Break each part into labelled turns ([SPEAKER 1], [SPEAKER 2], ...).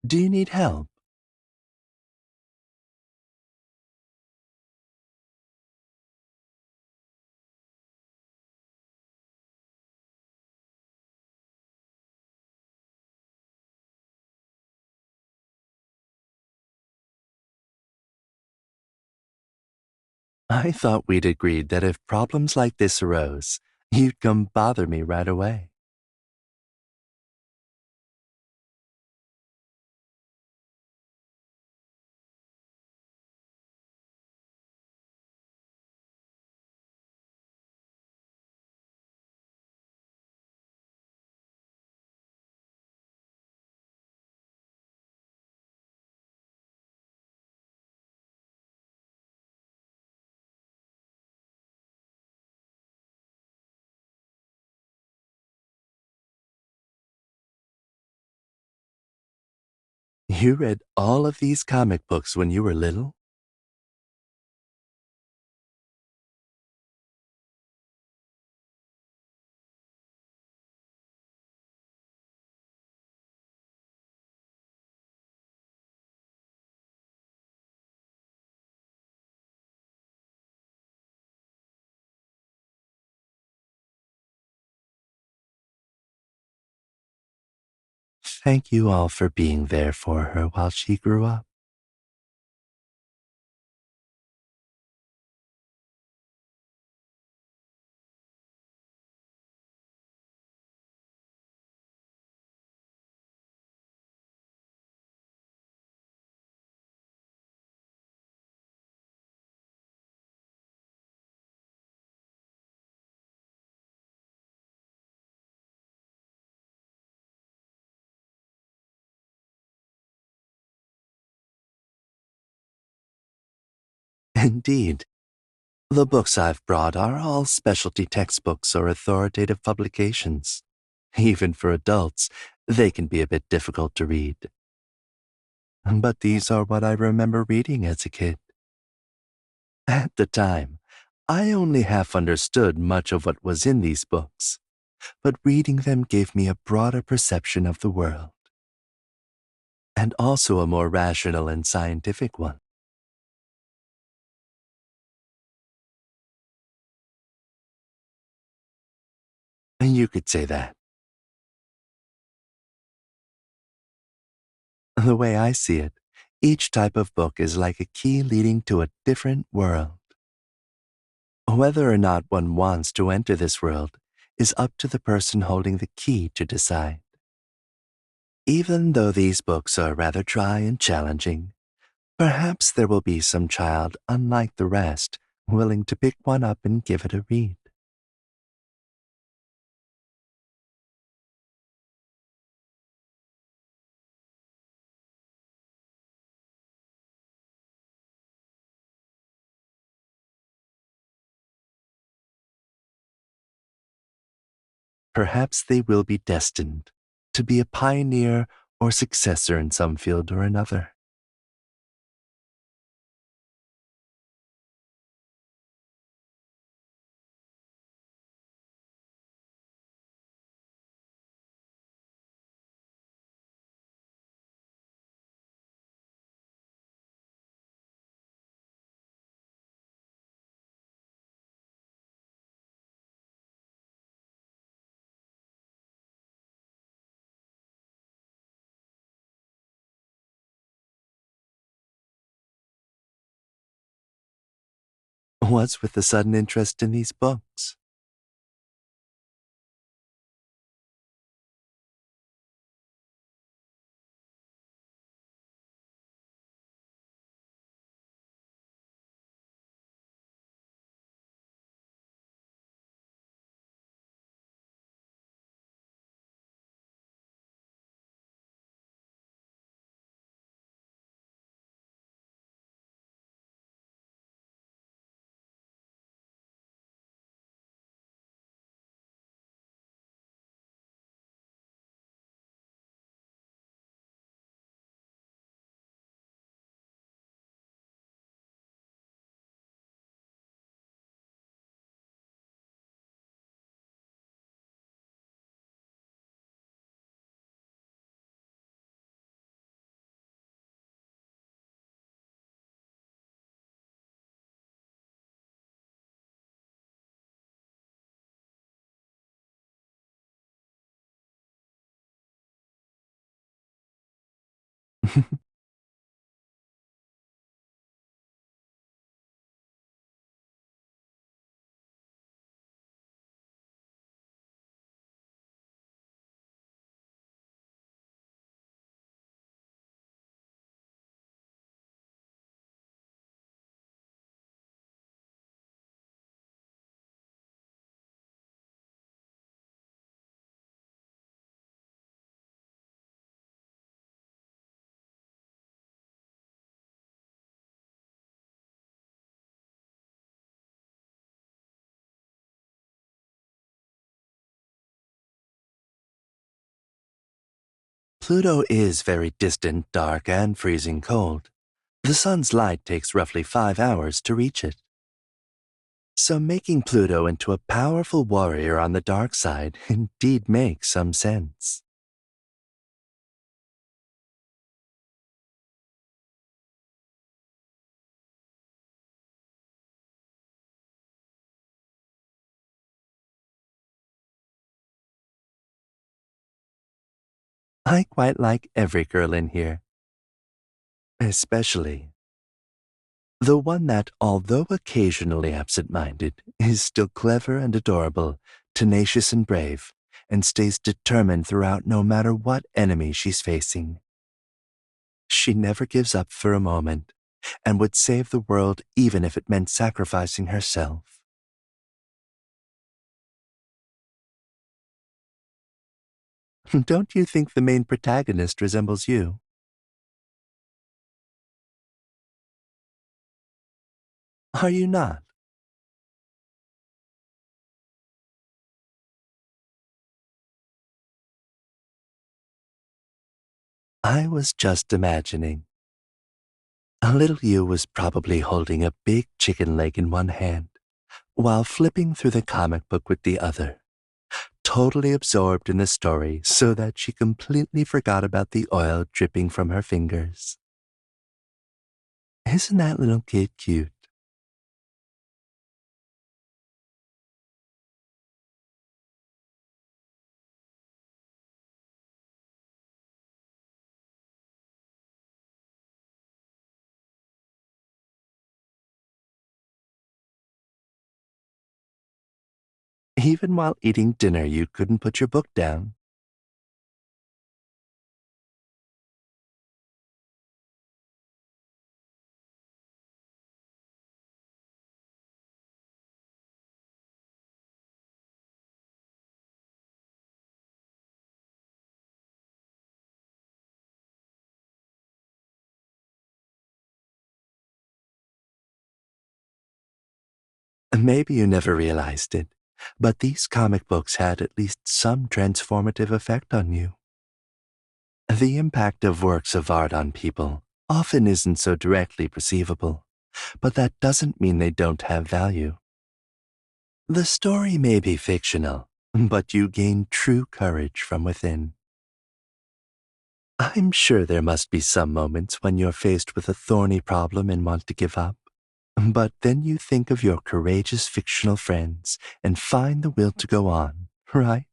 [SPEAKER 1] Do you need help? I thought we'd agreed that if problems like this arose, you'd come bother me right away. You read all of these comic books when you were little? Thank you all for being there for her while she grew up. Indeed, the books I've brought are all specialty textbooks or authoritative publications. Even for adults, they can be a bit difficult to read. But these are what I remember reading as a kid. At the time, I only half understood much of what was in these books, but reading them gave me a broader perception of the world, and also a more rational and scientific one. And you could say that. The way I see it, each type of book is like a key leading to a different world. Whether or not one wants to enter this world is up to the person holding the key to decide. Even though these books are rather dry and challenging, perhaps there will be some child unlike the rest willing to pick one up and give it a read. Perhaps they will be destined to be a pioneer or successor in some field or another. What's with the sudden interest in these books? Pluto is very distant, dark, and freezing cold. The sun's light takes roughly 5 hours to reach it. So making Pluto into a powerful warrior on the dark side indeed makes some sense. I quite like every girl in here, especially the one that, although occasionally absent-minded, is still clever and adorable, tenacious and brave, and stays determined throughout no matter what enemy she's facing. She never gives up for a moment, and would save the world even if it meant sacrificing herself. Don't you think the main protagonist resembles you? Are you not? I was just imagining. A little you was probably holding a big chicken leg in one hand, while flipping through the comic book with the other, totally absorbed in the story so that she completely forgot about the oil dripping from her fingers. Isn't that little kid cute? Even while eating dinner, you couldn't put your book down. Maybe you never realized it, but these comic books had at least some transformative effect on you. The impact of works of art on people often isn't so directly perceivable, but that doesn't mean they don't have value. The story may be fictional, but you gain true courage from within. I'm sure there must be some moments when you're faced with a thorny problem and want to give up. But then you think of your courageous fictional friends and find the will to go on, right?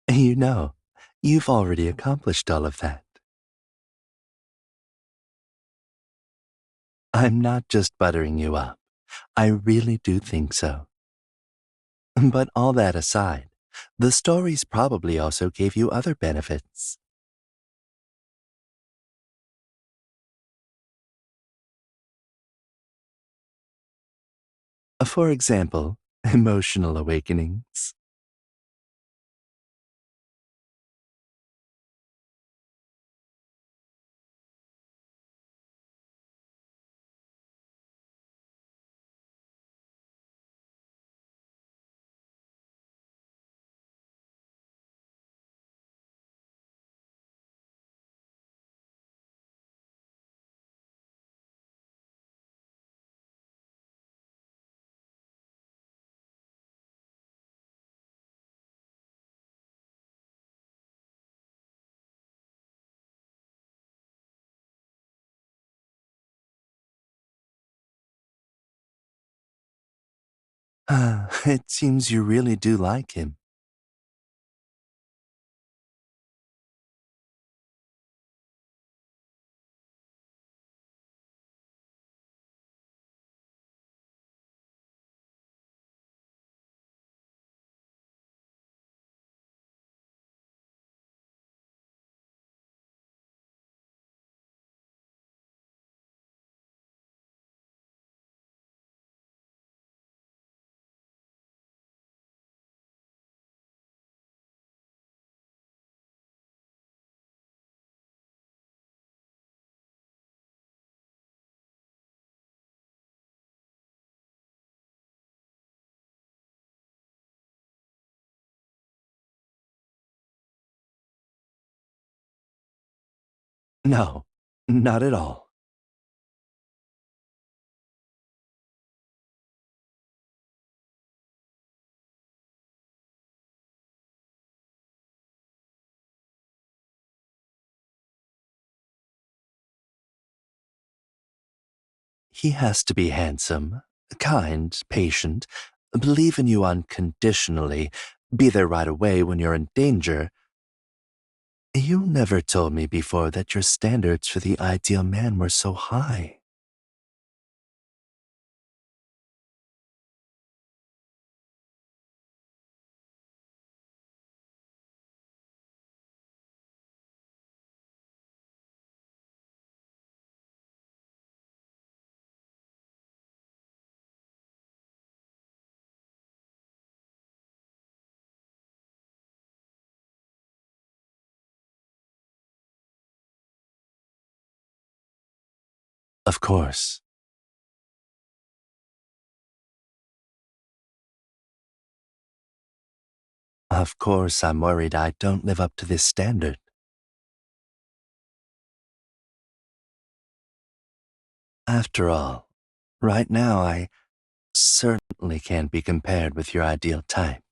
[SPEAKER 1] You know, you've already accomplished all of that. I'm not just buttering you up. I really do think so. But all that aside, the stories probably also gave you other benefits. For example, Emotional awakenings. It seems you really do like him. No, not at all. He has to be handsome, kind, patient, believe in you unconditionally, be there right away when you're in danger. You never told me before that your standards for the ideal man were so high. Of course. Of course, I'm worried I don't live up to this standard. After all, right now I certainly can't be compared with your ideal type.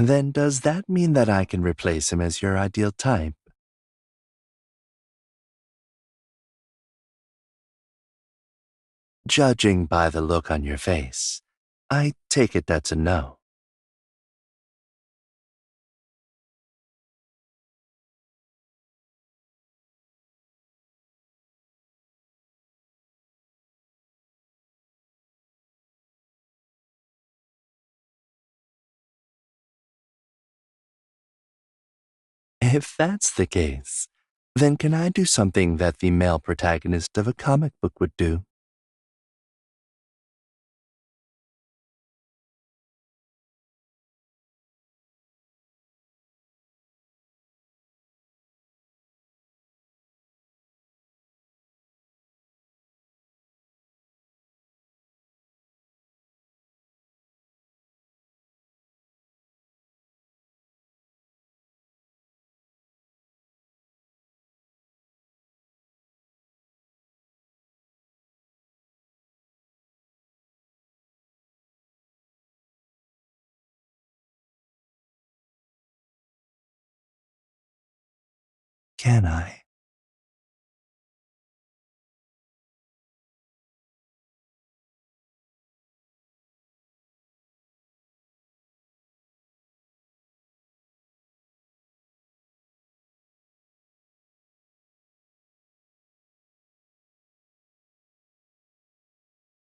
[SPEAKER 1] Then does that mean that I can replace him as your ideal type? Judging by the look on your face, I take it that's a no. If that's the case, then can I do something that the male protagonist of a comic book would do? can I?